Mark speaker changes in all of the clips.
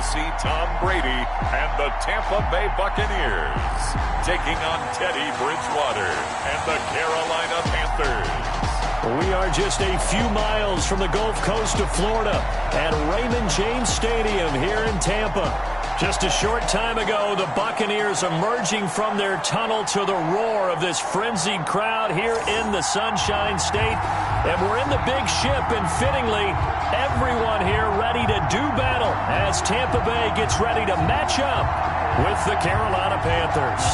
Speaker 1: will see Tom Brady and the Tampa Bay Buccaneers taking on Teddy Bridgewater and the Carolina Panthers.
Speaker 2: We are just a few miles from the Gulf Coast of Florida at Raymond James Stadium here in Tampa. Just a short time ago, the Buccaneers emerging from their tunnel to the roar of this frenzied crowd here in the Sunshine State. And we're in the big ship, and fittingly, everyone here ready to do battle as Tampa Bay gets ready to match up with the Carolina Panthers.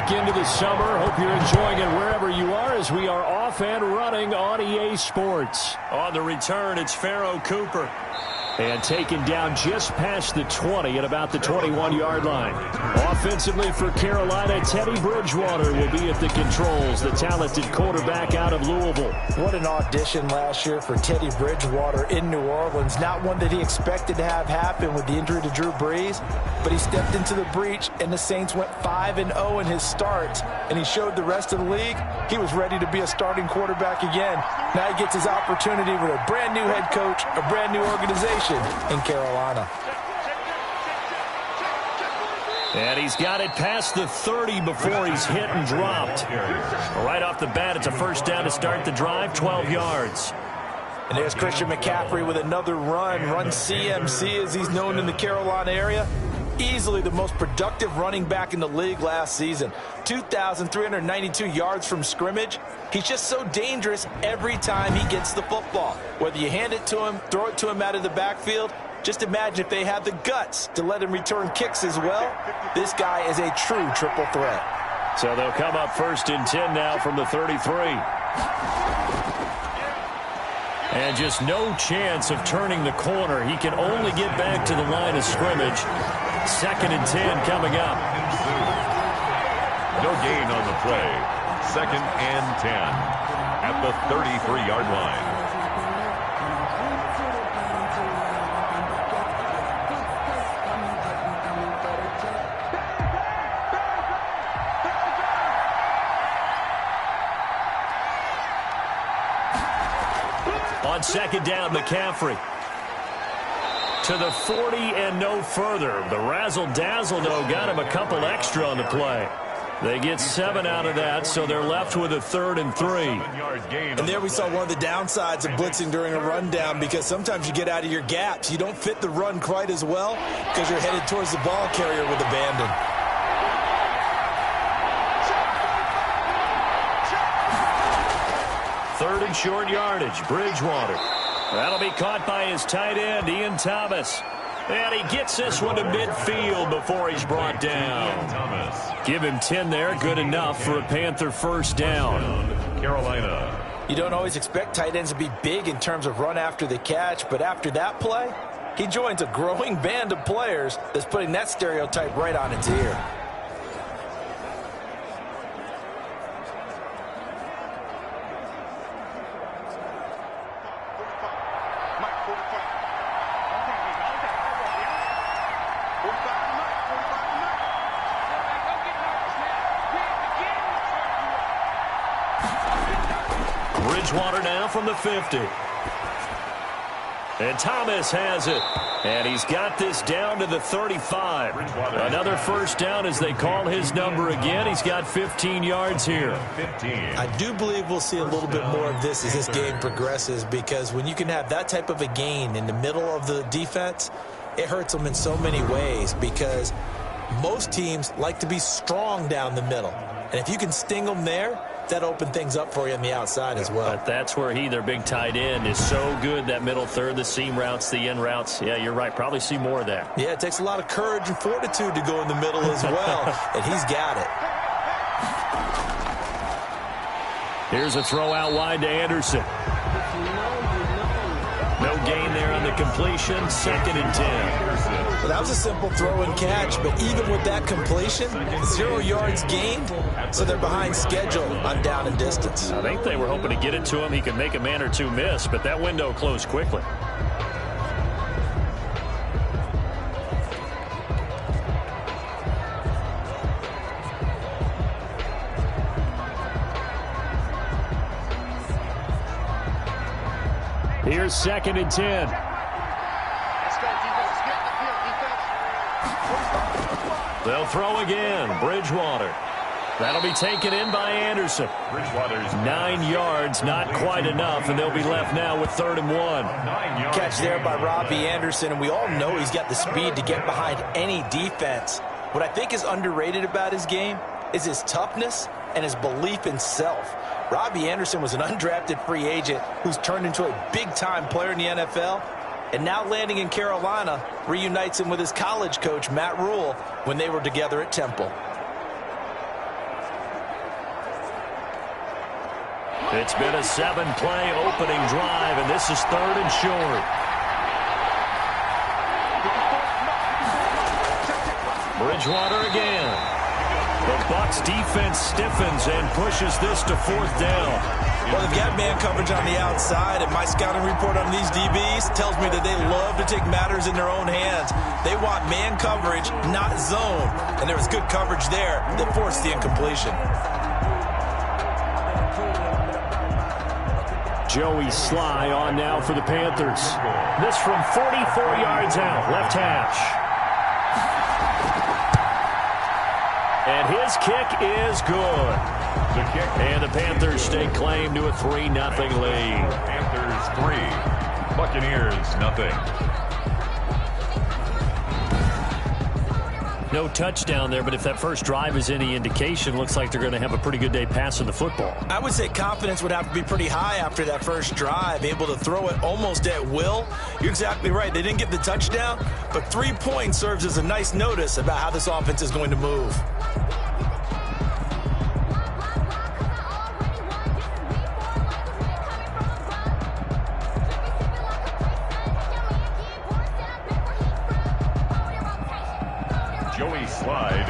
Speaker 2: Into the summer. Hope you're enjoying it wherever you are as we are off and running on EA Sports. On the return, it's Pharaoh Cooper. And taken down just past the 20 at about the 21-yard line. Offensively for Carolina, Teddy Bridgewater will be at the controls, the talented quarterback out of Louisville.
Speaker 3: What an audition last year for Teddy Bridgewater in New Orleans. Not one that he expected to have happen with the injury to Drew Brees, but he stepped into the breach, and the Saints went 5-0 in his starts, and he showed the rest of the league he was ready to be a starting quarterback again. Now he gets his opportunity with a brand-new head coach, a brand-new organization in Carolina.
Speaker 2: And he's got it past the 30 before he's hit and dropped. Right off the bat, it's a first down to start the drive, 12 yards.
Speaker 3: And there's Christian McCaffrey with another run CMC as he's known in the Carolina area. Easily the most productive running back in the league last season. 2,392 yards from scrimmage. He's just so dangerous every time he gets the football. Whether you hand it to him, throw it to him out of the backfield, just imagine if they have the guts to let him return kicks as well. This guy is a true triple threat.
Speaker 2: So they'll come up first and 10 now from the 33. And just no chance of turning the corner. He can only get back to the line of scrimmage. Second and 10 coming up.
Speaker 1: No gain on the play. Second and 10 at the 33-yard line.
Speaker 2: On second down, McCaffrey. To the 40 and no further. The razzle-dazzle, though, got him a couple extra on the play. They get 7 out of that, so they're left with a 3rd and 3.
Speaker 4: And there we saw one of the downsides of blitzing during a rundown, because sometimes you get out of your gaps. You don't fit the run quite as well because you're headed towards the ball carrier with abandon.
Speaker 2: Third and short yardage, Bridgewater. That'll be caught by his tight end, Ian Thomas. And he gets this one to midfield before he's brought down. Give him 10 there, good enough for a Panther first down.
Speaker 1: Carolina.
Speaker 3: You don't always expect tight ends to be big in terms of run after the catch, but after that play, he joins a growing band of players that's putting that stereotype right on its ear.
Speaker 2: Bridgewater now from the 50. And Thomas has it. And he's got this down to the 35. Another first down as they call his number again. He's got 15 yards here.
Speaker 4: I do believe we'll see a little bit more of this as this game progresses, because when you can have that type of a gain in the middle of the defense, it hurts them in so many ways, because most teams like to be strong down the middle. And if you can sting them there, that opened things up for you on the outside as well.
Speaker 2: But that's where their big tight end, is so good, that middle third, the seam routes, the in routes. Yeah, you're right. Probably see more of that.
Speaker 4: Yeah, it takes a lot of courage and fortitude to go in the middle as well, and he's got it.
Speaker 2: Here's a throw out wide to Anderson. No gain there on the completion. 2nd and 10.
Speaker 4: Well, that was a simple throw and catch, but even with that completion, 0 yards gained, so they're behind schedule on down and distance.
Speaker 2: I think they were hoping to get it to him. He could make a man or two miss, but that window closed quickly. Here's 2nd and 10. They'll throw again. Bridgewater. That'll be taken in by Anderson.
Speaker 1: Bridgewater's
Speaker 2: 9 yards, not quite enough, and they'll be left now with 3rd and 1.
Speaker 3: Catch there by Robbie Anderson, and we all know he's got the speed to get behind any defense. What I think is underrated about his game is his toughness and his belief in self. Robbie Anderson was an undrafted free agent who's turned into a big-time player in the NFL, and now landing in Carolina reunites him with his college coach, Matt Rule, when they were together at Temple.
Speaker 2: It's been a 7-play opening drive, and this is 3rd and short. Bridgewater again. The Bucs defense stiffens and pushes this to 4th down.
Speaker 4: Well, they've got man coverage on the outside, and my scouting report on these DBs tells me that they love to take matters in their own hands. They want man coverage, not zone, and there was good coverage there that forced the incompletion.
Speaker 2: Joey Sly on now for the Panthers. This from 44 yards out, left hash. And his kick is good. And the Panthers stake claim to a 3-0 lead.
Speaker 1: Panthers 3, Buccaneers 0.
Speaker 2: No touchdown there, but if that first drive is any indication, looks like they're going to have a pretty good day passing the football.
Speaker 4: I would say confidence would have to be pretty high after that first drive, able to throw it almost at will. You're exactly right. They didn't get the touchdown, but 3 points serves as a nice notice about how this offense is going to move.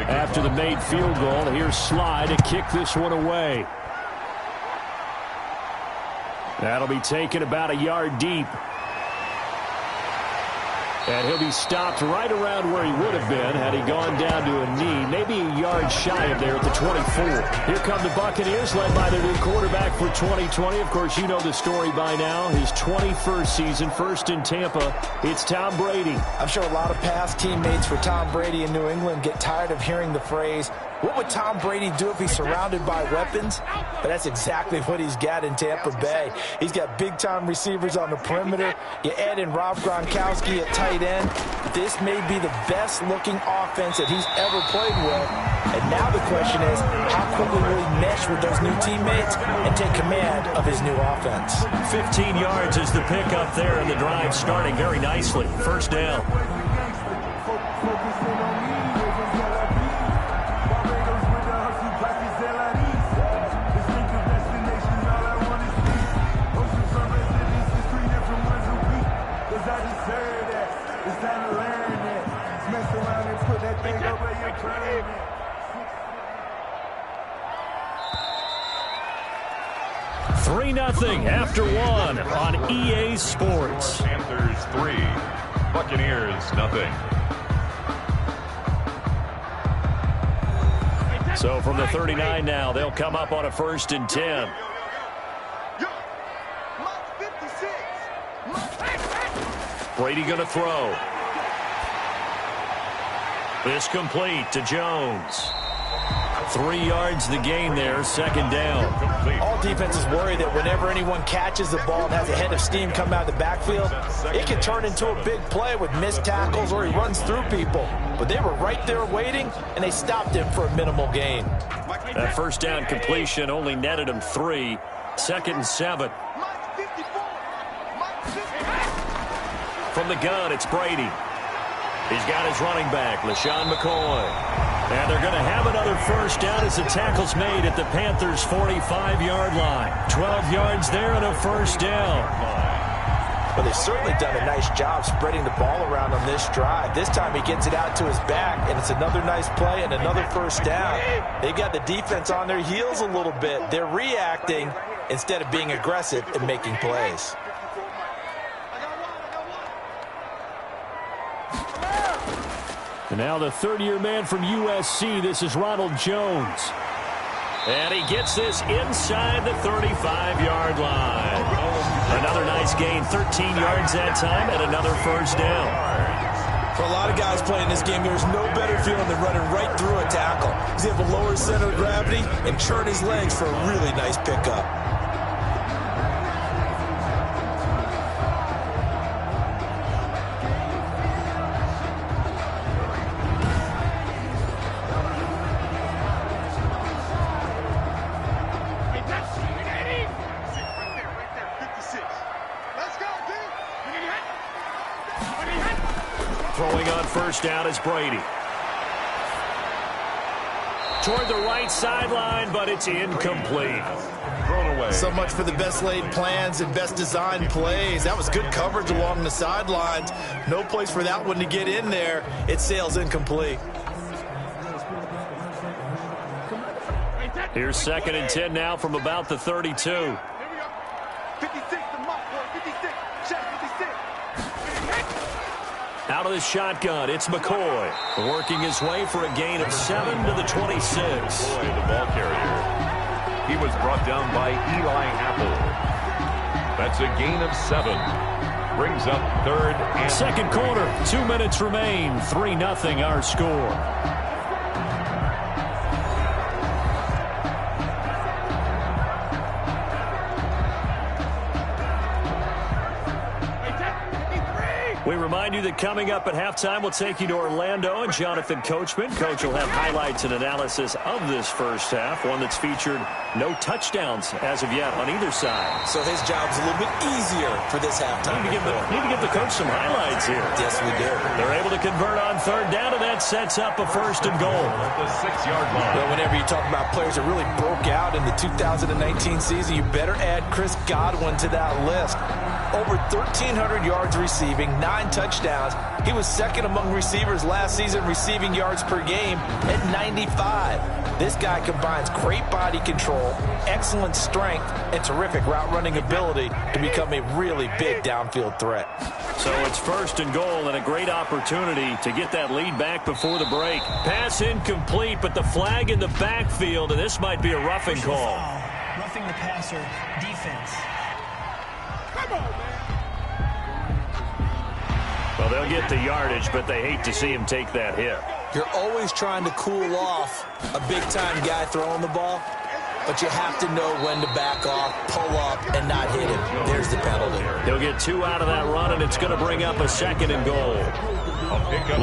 Speaker 2: After the made field goal, here's Sly to kick this one away. That'll be taken about a yard deep. And he'll be stopped right around where he would have been had he gone down to a knee, maybe a yard shy of there at the 24. Here come the Buccaneers, led by their new quarterback for 2020. Of course, you know the story by now. His 21st season, first in Tampa. It's Tom Brady.
Speaker 3: I'm sure a lot of past teammates for Tom Brady in New England get tired of hearing the phrase, what would Tom Brady do if he's surrounded by weapons? But that's exactly what he's got in Tampa Bay. He's got big-time receivers on the perimeter. You add in Rob Gronkowski at tight end. This may be the best-looking offense that he's ever played with. And now the question is, how quickly will he mesh with those new teammates and take command of his new offense?
Speaker 2: 15 yards is the pickup there, and the drive starting very nicely. First down. Nothing after one on EA Sports.
Speaker 1: Panthers 3, Buccaneers 0.
Speaker 2: So from the 39 now, they'll come up on a 1st and 10. Brady going to throw. This complete to Jones. 3 yards the gain there, 2nd down.
Speaker 3: All defenses worry that whenever anyone catches the ball and has a head of steam come out of the backfield, it can turn into a big play with missed tackles or he runs through people. But they were right there waiting, and they stopped him for a minimal gain.
Speaker 2: That first down completion only netted him 3. 2nd and 7. From the gun, it's Brady. He's got his running back, LaShawn McCoy. And they're going to have another first down as the tackle's made at the Panthers' 45-yard line. 12 yards there and a first down.
Speaker 3: Well, they've certainly done a nice job spreading the ball around on this drive. This time he gets it out to his back, and it's another nice play and another first down. They've got the defense on their heels a little bit. They're reacting instead of being aggressive and making plays.
Speaker 2: And now the third-year man from USC, this is Ronald Jones. And he gets this inside the 35-yard line. Another nice gain, 13 yards that time, and another first down.
Speaker 4: For a lot of guys playing this game, there's no better feeling than running right through a tackle. He's able to lower his center of gravity and churn his legs for a really nice pickup.
Speaker 2: Throwing on first down is Brady. Toward the right sideline, but it's incomplete.
Speaker 1: Thrown away.
Speaker 3: So much for the best laid plans and best designed plays. That was good coverage along the sidelines. No place for that one to get in there. It sails incomplete.
Speaker 2: Here's 2nd and 10 now from about the 32.
Speaker 5: 56 to Mark, 56. Shot 56.
Speaker 2: Out of the shotgun, it's McCoy. Working his way for a gain of 7 to the 26.
Speaker 1: McCoy, the ball carrier. He was brought down by Eli Apple. That's a gain of 7. Brings up 3rd and
Speaker 2: Second quarter, 2 minutes remain. 3-0 our score. We remind you that coming up at halftime, we'll take you to Orlando and Jonathan Coachman. Coach will have highlights and analysis of this first half, one that's featured no touchdowns as of yet on either side.
Speaker 4: So his job's a little bit easier for this halftime.
Speaker 2: Need to give the coach some highlights here.
Speaker 4: Yes, we do.
Speaker 2: They're able to convert on third down, and that sets up a 1st and goal.
Speaker 1: the 6-yard line.
Speaker 3: Well, whenever you talk about players that really broke out in the 2019 season, you better add Chris Godwin to that list. Over 1,300 yards receiving, 9 touchdowns. He was second among receivers last season receiving yards per game at 95. This guy combines great body control, excellent strength, and terrific route running ability to become a really big downfield threat.
Speaker 2: So it's 1st and goal and a great opportunity to get that lead back before the break. Pass incomplete, but the flag in the backfield, and this might be a roughing call.
Speaker 6: Roughing the passer defense.
Speaker 5: Come on, man.
Speaker 2: Well, they'll get the yardage, but they hate to see him take that hit.
Speaker 4: You're always trying to cool off a big-time guy throwing the ball, but you have to know when to back off, pull up, and not hit him. There's the penalty.
Speaker 2: He'll get 2 out of that run, and it's going to bring up a 2nd and goal.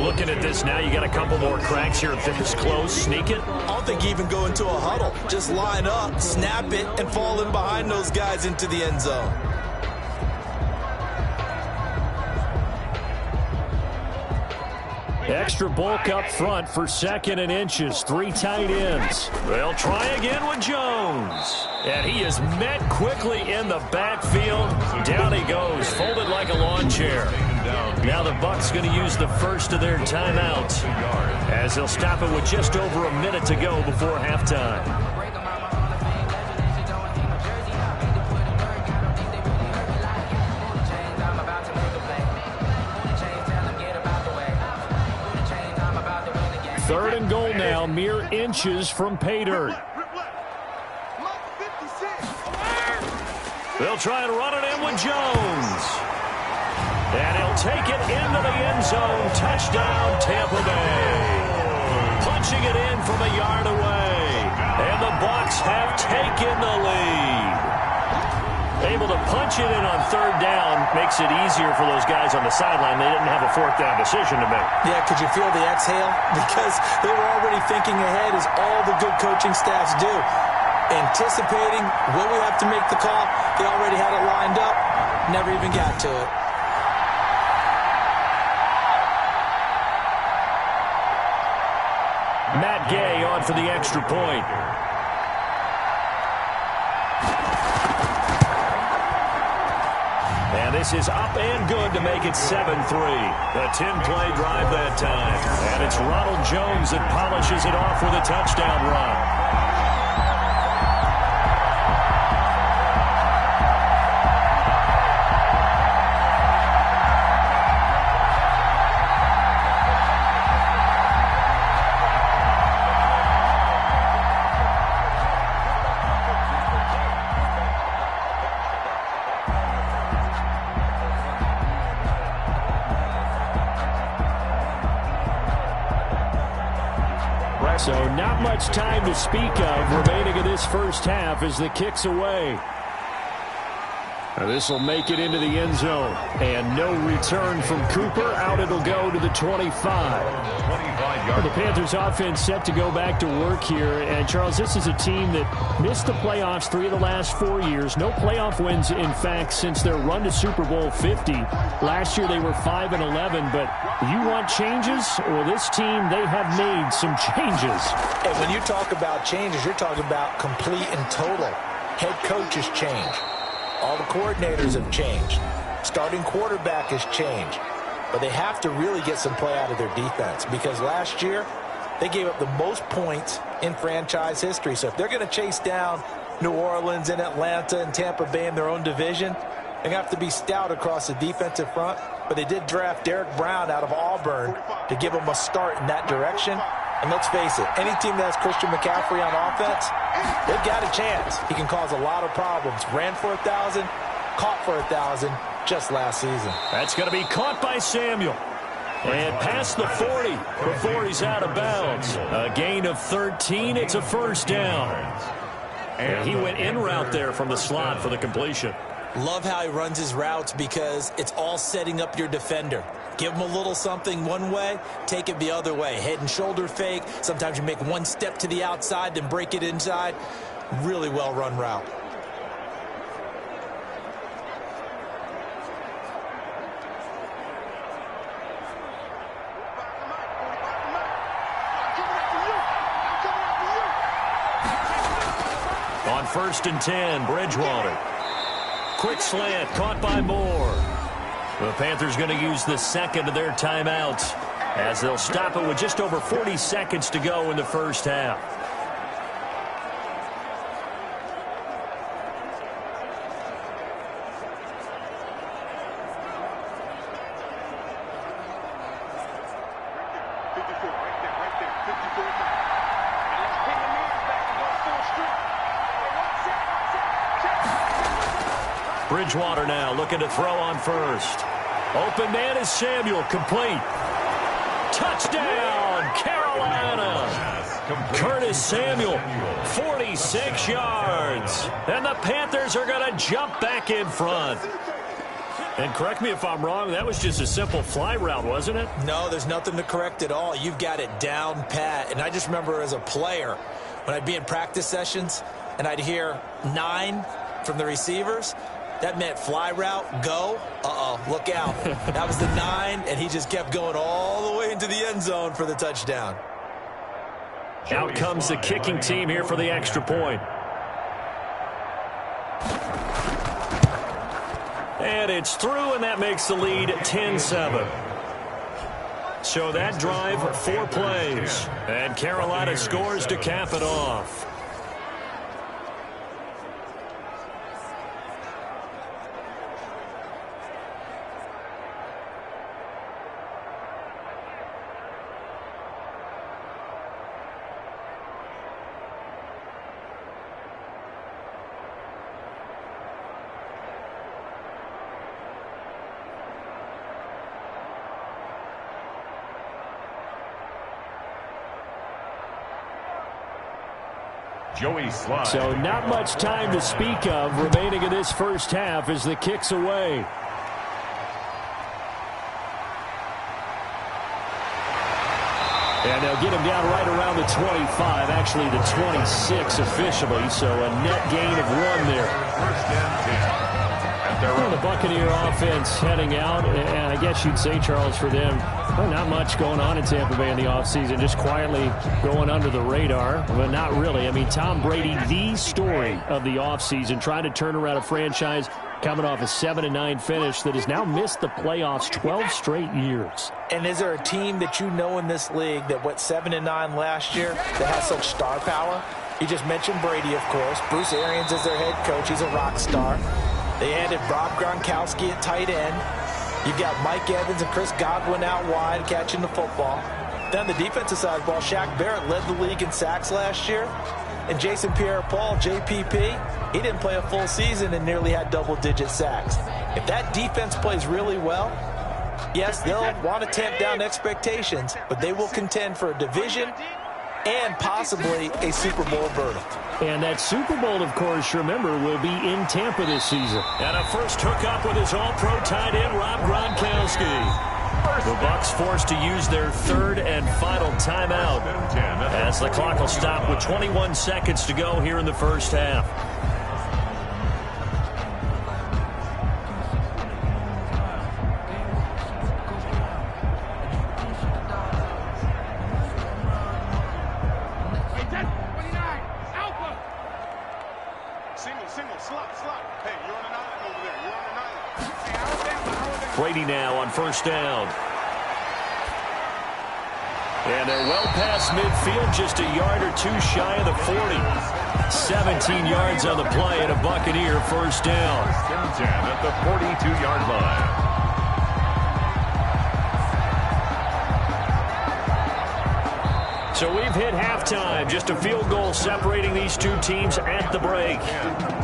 Speaker 2: Looking at this now, you got a couple more cracks here. This close, sneak it.
Speaker 4: I don't think you even go into a huddle. Just line up, snap it, and fall in behind those guys into the end zone.
Speaker 2: Extra bulk up front for 2nd and inches. 3 tight ends. They'll try again with Jones. And he is met quickly in the backfield. Down he goes, folded like a lawn chair. Now the Bucs going to use the first of their timeouts as they'll stop it with just over a minute to go before halftime. Third and goal now, mere inches from pay dirt. They'll try and run it in with Jones. And he'll take it into the end zone. Touchdown, Tampa Bay. Punching it in from a yard away. And the Bucs have taken the lead. Able to punch it in on third down makes it easier for those guys on the sideline. They didn't have a 4th down decision to make.
Speaker 4: Yeah, could you feel the exhale? Because they were already thinking ahead, as all the good coaching staffs do. Anticipating when we have to make the call. They already had it lined up. Never even got to it.
Speaker 2: Matt Gay on for the extra point. And this is up and good to make it 7-3. The 10-play drive that time. And it's Ronald Jones that polishes it off with a touchdown run. So not much time to speak of remaining in this first half as the kick's away. This will make it into the end zone. And no return from Cooper. Out it'll go to the 25. The Panthers offense set to go back to work here. And, Charles, this is a team that missed the playoffs 3 of the last 4 years. No playoff wins, in fact, since their run to Super Bowl 50. Last year they were 5-11. But you want changes? Well, this team, they have made some changes.
Speaker 4: And when you talk about changes, you're talking about complete and total. Head coaches change. All the coordinators have changed. Starting quarterback has changed. But they have to really get some play out of their defense because last year they gave up the most points in franchise history. So if they're going to chase down New Orleans and Atlanta and Tampa Bay in their own division, they're going to have to be stout across the defensive front. But they did draft Derek Brown out of Auburn to give them a start in that direction. And let's face it, any team that has Christian McCaffrey on offense, they've got a chance. He can cause a lot of problems. Ran for 1,000, caught for 1,000 just last season.
Speaker 2: That's going to be caught by Samuel. And past the 40 before he's out of bounds. A gain of 13. It's a first down. And he went in route there from the slot for the completion.
Speaker 4: Love how he runs his routes because it's all setting up your defender. Give him a little something one way, take it the other way. Head and shoulder fake. Sometimes you make one step to the outside, then break it inside. Really well run route.
Speaker 2: On 1st and 10, Bridgewater. Quick slant, caught by Moore. The Panthers going to use the second of their timeouts as they'll stop it with just over 40 seconds to go in the first half. Bridgewater now looking to throw on first. Open man is Samuel, complete. Touchdown, Carolina. Curtis Samuel, 46 yards. And the Panthers are going to jump back in front. And correct me if I'm wrong, that was just a simple fly route, wasn't it?
Speaker 4: No, there's nothing to correct at all. You've got it down pat. And I just remember as a player, when I'd be in practice sessions and I'd hear 9 from the receivers, that meant fly route, go. Look out. That was the 9, and he just kept going all the way into the end zone for the touchdown.
Speaker 2: Out comes the kicking team here for the extra point. And it's through, and that makes the lead 10-7. So that drive, 4 plays. And Carolina scores to cap it off. So not much time to speak of remaining in this first half as the kick's away. And they'll get him down right around the 25, actually the 26 officially, so a net gain of 1 there.
Speaker 1: First and 10.
Speaker 2: Well, the Buccaneer offense heading out, and I guess you'd say, Charles, for them, well, not much going on in Tampa Bay in the offseason, just quietly going under the radar, but not really. I mean, Tom Brady, the story of the offseason, trying to turn around a franchise coming off a 7-9 finish that has now missed the playoffs 12 straight years.
Speaker 3: And is there a team that you know in this league that went 7-9 last year that has such star power? You just mentioned Brady, of course. Bruce Arians is their head coach. He's a rock star. They added Rob Gronkowski at tight end. You've got Mike Evans and Chris Godwin out wide catching the football. Then on the defensive side of the ball, Shaq Barrett led the league in sacks last year. And Jason Pierre-Paul, JPP, he didn't play a full season and nearly had double-digit sacks. If that defense plays really well, yes, they'll want to tamp down expectations, but they will contend for a division and possibly a Super Bowl berth.
Speaker 2: And that Super Bowl, of course, remember, will be in Tampa this season. And a first hookup with his all-pro tight end, Rob Gronkowski. The Bucs forced to use their third and final timeout as the clock will stop with 21 seconds to go here in the first half. Brady now on first down. And they're well past midfield, just a yard or two shy of the 40. 17 yards on the play and a Buccaneer first down.
Speaker 1: 10 at the 42-yard line.
Speaker 2: So we've hit halftime, just a field goal separating these two teams at the break.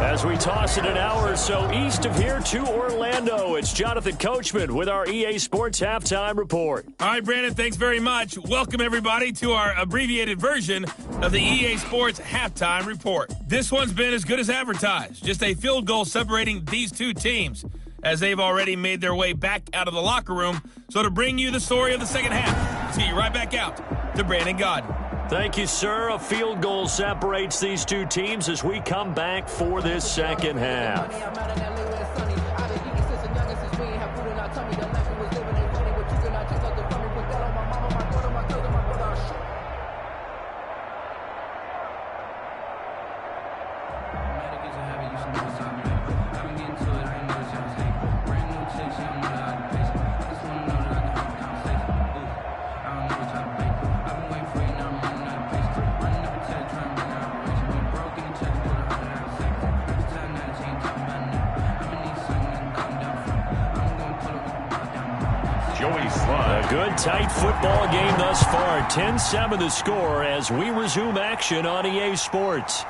Speaker 2: As we toss it an hour or so east of here to Orlando, it's Jonathan Coachman with our EA Sports Halftime Report.
Speaker 7: All right, Brandon, thanks very much. Welcome, everybody, to our abbreviated version of the EA Sports Halftime Report. This one's been as good as advertised, just a field goal separating these two teams, as they've already made their way back out of the locker room. So to bring you the story of the second half, let's get you right back out to Brandon Godden.
Speaker 2: Thank you, sir. A field goal separates these two teams as we come back for this second half. A good, tight football game thus far. 10-7 the score as we resume action on EA Sports.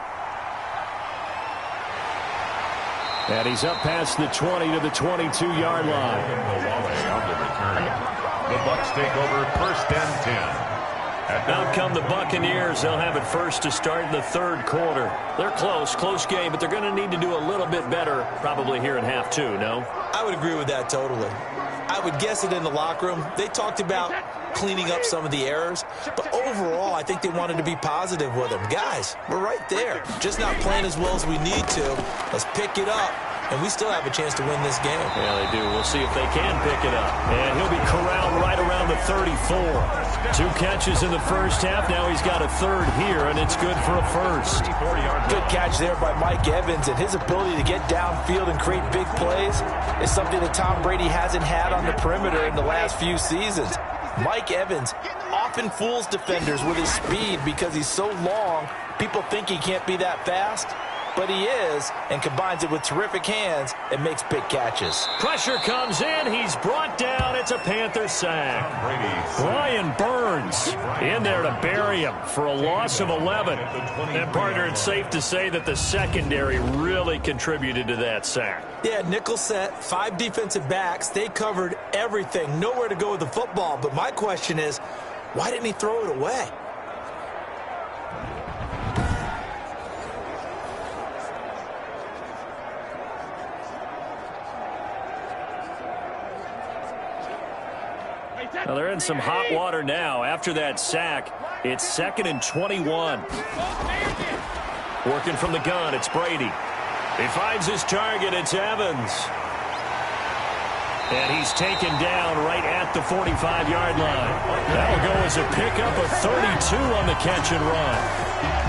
Speaker 2: And he's up past the 20 to the 22-yard line.
Speaker 1: The Bucs take over first and 10.
Speaker 2: Out come the Buccaneers. They'll have it first to start in the third quarter. They're close game, but they're going to need to do a little bit better probably here in half two, no?
Speaker 4: I would agree with that totally. I would guess it in the locker room. They talked about cleaning up some of the errors, but overall, I think they wanted to be positive with them. Guys, we're right there. Just not playing as well as we need to. Let's pick it up, and we still have a chance to win this game.
Speaker 2: Yeah, they do. We'll see if they can pick it up. And he'll be corralled right around the 34. 2 catches in the first half. Now he's got a third here, and it's good for a first.
Speaker 3: Good catch there by Mike Evans, and his ability to get downfield and create big plays is something that Tom Brady hasn't had on the perimeter in the last few seasons. Mike Evans often fools defenders with his speed because he's so long. People think he can't be that fast, but he is, and combines it with terrific hands and makes big catches.
Speaker 2: Pressure comes in. He's brought down. It's a Panther sack. Brian Burns in there to bury him for a loss of 11. And, partner, it's safe to say that the secondary really contributed to that sack.
Speaker 4: Yeah, nickel set, 5 defensive backs. They covered everything. Nowhere to go with the football. But my question is, why didn't he throw it away?
Speaker 2: Well, they're in some hot water now. After that sack, it's 2nd and 21. Working from the gun, it's Brady. He finds his target, it's Evans. And he's taken down right at the 45-yard line. That'll go as a pickup of 32 on the catch and run.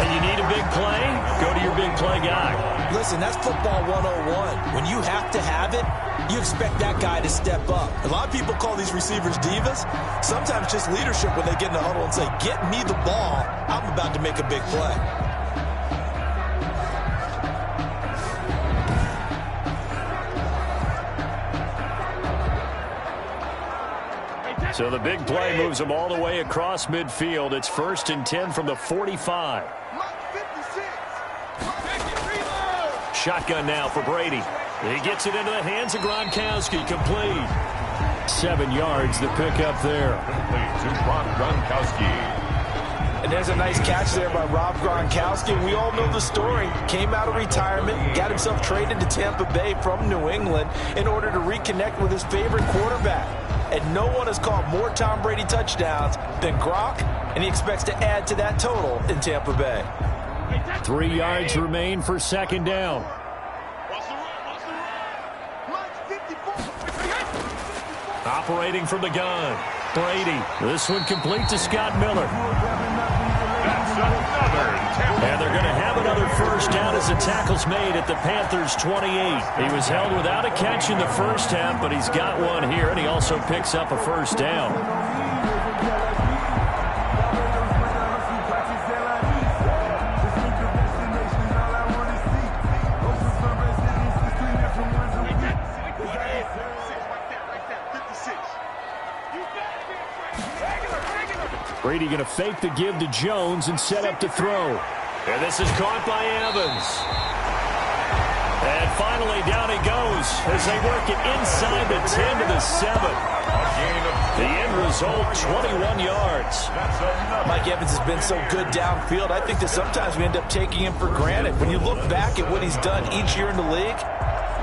Speaker 2: And you need a big play? Go to your big play guy.
Speaker 4: Listen, that's football 101. When you have to have it, you expect that guy to step up. A lot of people call these receivers divas. Sometimes just leadership when they get in the huddle and say, get me the ball. I'm about to make a big play.
Speaker 2: So the big play moves them all the way across midfield. It's 1st and 10 from the 45. Shotgun now for Brady. He gets it into the hands of Gronkowski. Complete. 7 yards, the pickup there.
Speaker 1: To Rob Gronkowski.
Speaker 3: And there's a nice catch there by Rob Gronkowski. We all know the story. Came out of retirement, got himself traded to Tampa Bay from New England in order to reconnect with his favorite quarterback. And no one has caught more Tom Brady touchdowns than Gronk, and he expects to add to that total in Tampa Bay.
Speaker 2: 3 yards remain for 2nd down. Operating from the gun. Brady. This one complete to Scott Miller.
Speaker 1: That's another Tampa.
Speaker 2: And they're going to have another 1st down as the tackle's made at the Panthers' 28. He was held without a catch in the 1st half, but he's got one here, and he also picks up a 1st down. Brady going to fake the give to Jones and set up to throw. And this is caught by Evans. And finally down he goes as they work it inside the 10 to the 7. The end result, 21 yards.
Speaker 3: Mike Evans has been so good downfield. I think that sometimes we end up taking him for granted. When you look back at what he's done each year in the league,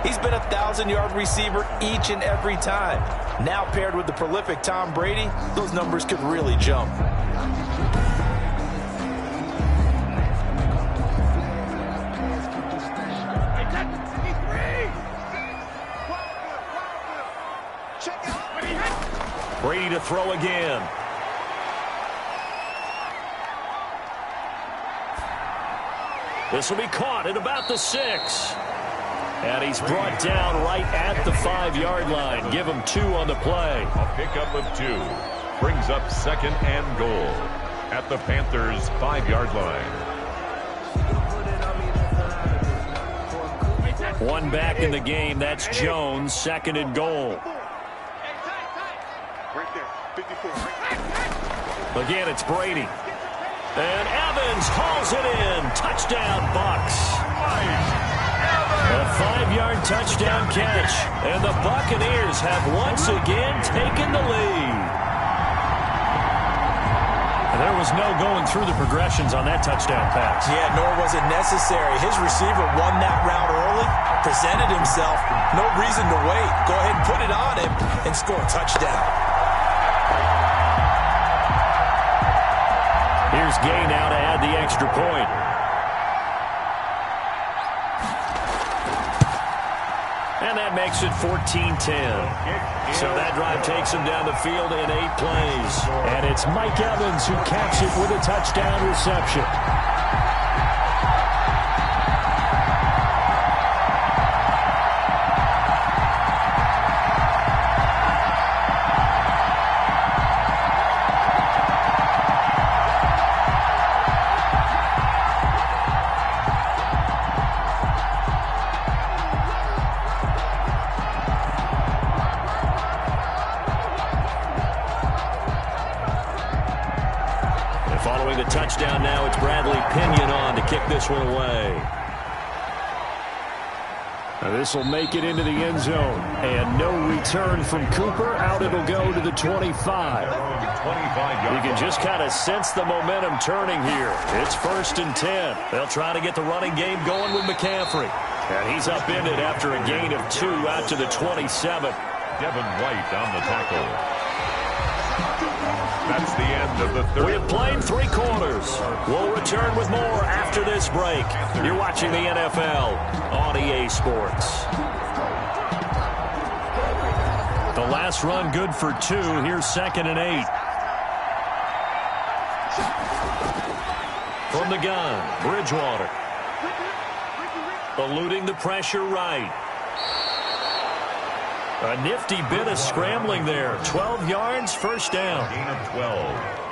Speaker 3: he's been a 1,000-yard receiver each and every time. Now paired with the prolific Tom Brady, those numbers could really jump.
Speaker 2: Brady to throw again. This will be caught at about the 6. And he's brought down right at the 5-yard line. Give him 2 on the play.
Speaker 1: A pickup of 2 brings up 2nd and goal at the Panthers' 5-yard line.
Speaker 2: One back in the game. That's Jones. 2nd and goal. Again, it's Brady. And Evans hauls it in. Touchdown, Bucs. A 5-yard touchdown catch. And the Buccaneers have once again taken the lead. There was no going through the progressions on that touchdown pass.
Speaker 4: Yeah, nor was it necessary. His receiver won that route early, presented himself. No reason to wait. Go ahead and put it on him and score a touchdown.
Speaker 2: Here's Gay now to add the extra point. And that makes it 14-10. So that drive takes him down the field in 8 plays. And it's Mike Evans who caps it with a touchdown reception. Following the touchdown now, it's Bradley Pinion on to kick this one away. Now this will make it into the end zone. And no return from Cooper. Out it'll go to the 25. You can just kind of sense the momentum turning here. It's 1st and 10. They'll try to get the running game going with McCaffrey. And he's upended after a gain of 2 out to the 27.
Speaker 1: Devin White on the tackle. That's the end of the third.
Speaker 2: We have played 3 quarters. We'll return with more after this break. You're watching the NFL on EA Sports. The last run good for 2. Here's 2nd and 8. From the gun, Bridgewater. Eluding the pressure right. A nifty bit of scrambling there. 12 yards, first down.
Speaker 1: Gain of 12.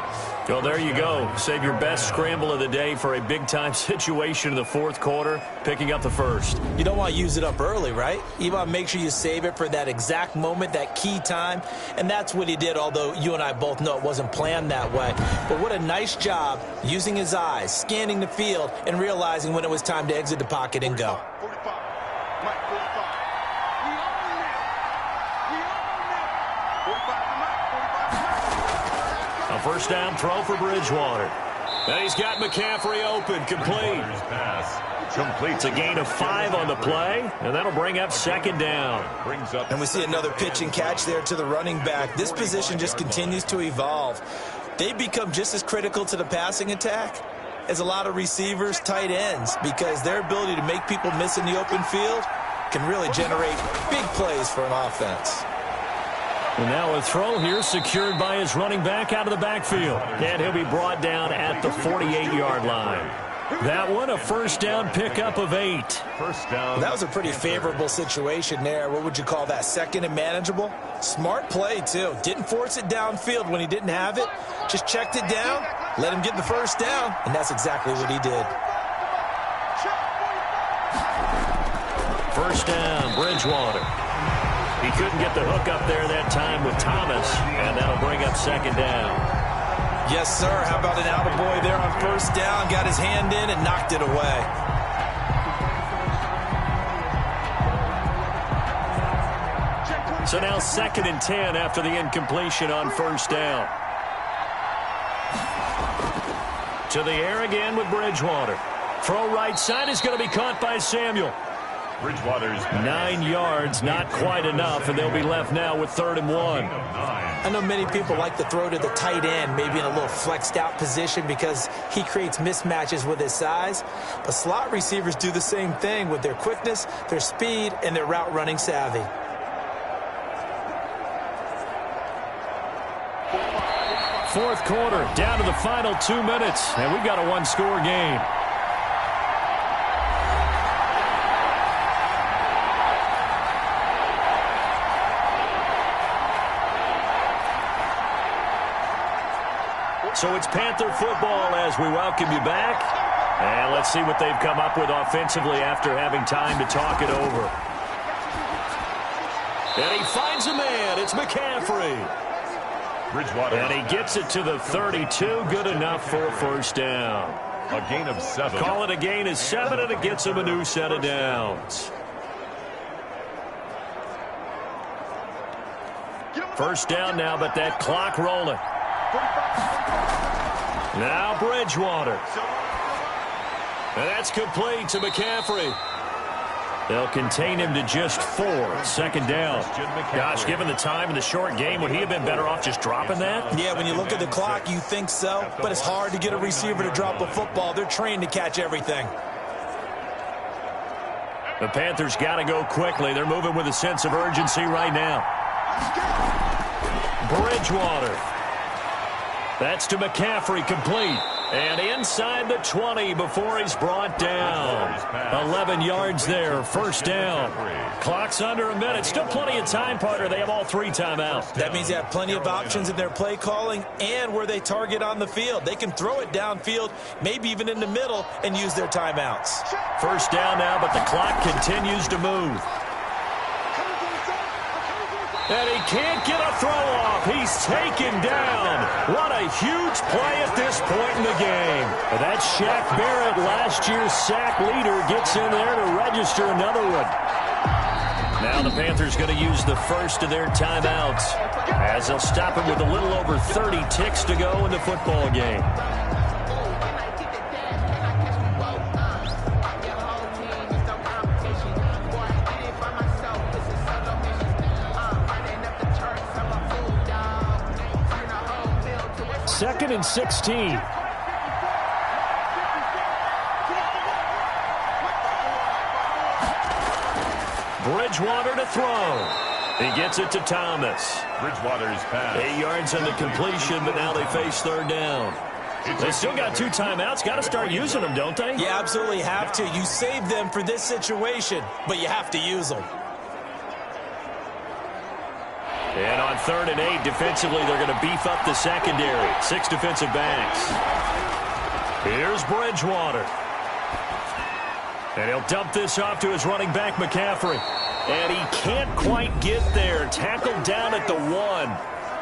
Speaker 2: Well, there you go. Save your best scramble of the day for a big-time situation in the fourth quarter, picking up the first.
Speaker 4: You don't want to use it up early, right? You want to make sure you save it for that exact moment, that key time. And that's what he did, although you and I both know it wasn't planned that way. But what a nice job using his eyes, scanning the field, and realizing when it was time to exit the pocket and go.
Speaker 5: 45. Mike, 45. We own that. We own that. 45 to Mike. 45 to Mike.
Speaker 2: A first down throw for Bridgewater. And he's got McCaffrey open, complete.
Speaker 1: Pass. Complete.
Speaker 2: It's a gain of 5 on the play, and that'll bring up second down.
Speaker 1: Brings up.
Speaker 3: And we see another pitch and catch there to the running back. This position just continues to evolve. They become just as critical to the passing attack as a lot of receivers, tight ends, because their ability to make people miss in the open field can really generate big plays for an offense.
Speaker 2: And now a throw here secured by his running back out of the backfield. And he'll be brought down at the 48-yard line. That one, a first down pickup of 8.
Speaker 1: First down.
Speaker 3: That was a pretty favorable situation there. What would you call that? Second and manageable? Smart play, too. Didn't force it downfield when he didn't have it. Just checked it down, let him get the first down, and that's exactly what he did.
Speaker 2: First down, Bridgewater. He couldn't get the hook up there that time with Thomas, and that'll bring up second down.
Speaker 3: Yes, sir. How about an attaboy there on first down? Got his hand in and knocked it away.
Speaker 2: So now second and 10 after the incompletion on first down. To the air again with Bridgewater. Throw right side is going to be caught by Samuel.
Speaker 1: Bridgewater's
Speaker 2: 9 yards, not quite enough, and they'll be left now with 3rd and 1.
Speaker 3: I know many people like to throw to the tight end, maybe in a little flexed out position because he creates mismatches with his size. But slot receivers do the same thing with their quickness, their speed, and their route running savvy.
Speaker 2: Fourth quarter, down to the final 2 minutes, and we've got a one-score game. So it's Panther football as we welcome you back. And let's see what they've come up with offensively after having time to talk it over. And he finds a man. It's McCaffrey.
Speaker 1: Bridgewater.
Speaker 2: And he gets it to the 32. Good enough for a first down.
Speaker 1: A gain of 7.
Speaker 2: Call it a gain of 7, and it gets him a new set of downs. First down now, but that clock rolling. Now Bridgewater. And that's complete to McCaffrey. They'll contain him to just 4. Second down. Gosh, given the time in the short game, would he have been better off just dropping that?
Speaker 3: Yeah, when you look at the clock, you think so, but it's hard to get a receiver to drop a football. They're trained to catch everything.
Speaker 2: The Panthers got to go quickly. They're moving with a sense of urgency right now. Bridgewater. That's to McCaffrey, complete. And inside the 20 before he's brought down. 11 yards there, first down. Clock's under a minute. Still plenty of time, partner. They have all 3 timeouts.
Speaker 3: That means they have plenty of options in their play calling and where they target on the field. They can throw it downfield, maybe even in the middle, and use their timeouts.
Speaker 2: First down now, but the clock continues to move. And he can't get a throw off. He's taken down. What a huge play at this point in the game. That's Shaq Barrett, last year's sack leader, gets in there to register another one. Now the Panthers going to use the first of their timeouts as they'll stop him with a little over 30 ticks to go in the football game. Second and 16. Bridgewater to throw. He gets it to Thomas.
Speaker 1: Bridgewater's pass.
Speaker 2: 8 yards on the completion, but now they face third down. They still got 2 timeouts. Got to start using them, don't they?
Speaker 4: You absolutely have to. You save them for this situation, but you have to use them.
Speaker 2: And on 3rd and 8, defensively, they're going to beef up the secondary. 6 defensive backs. Here's Bridgewater. And he'll dump this off to his running back, McCaffrey. And he can't quite get there. Tackled down at the 1.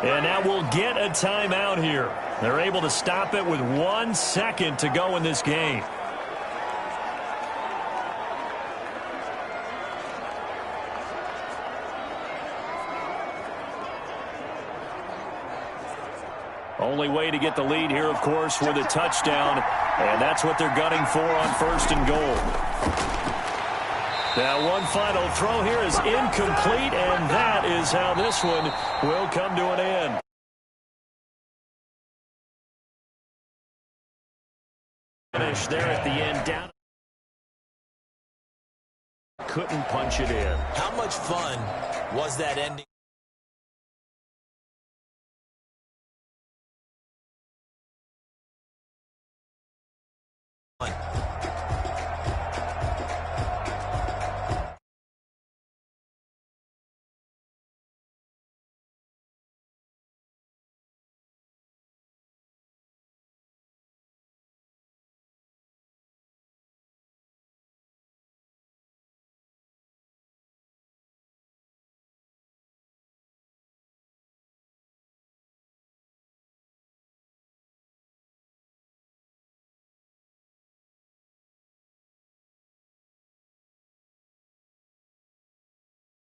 Speaker 2: And now we'll get a timeout here. They're able to stop it with 1 second to go in this game. Only way to get the lead here, of course, with a touchdown. And that's what they're gunning for on 1st and goal. Now, one final throw here is incomplete, and that is how this one will come to an end. Finish there at the end, down. Couldn't punch it in.
Speaker 4: How much fun was that ending?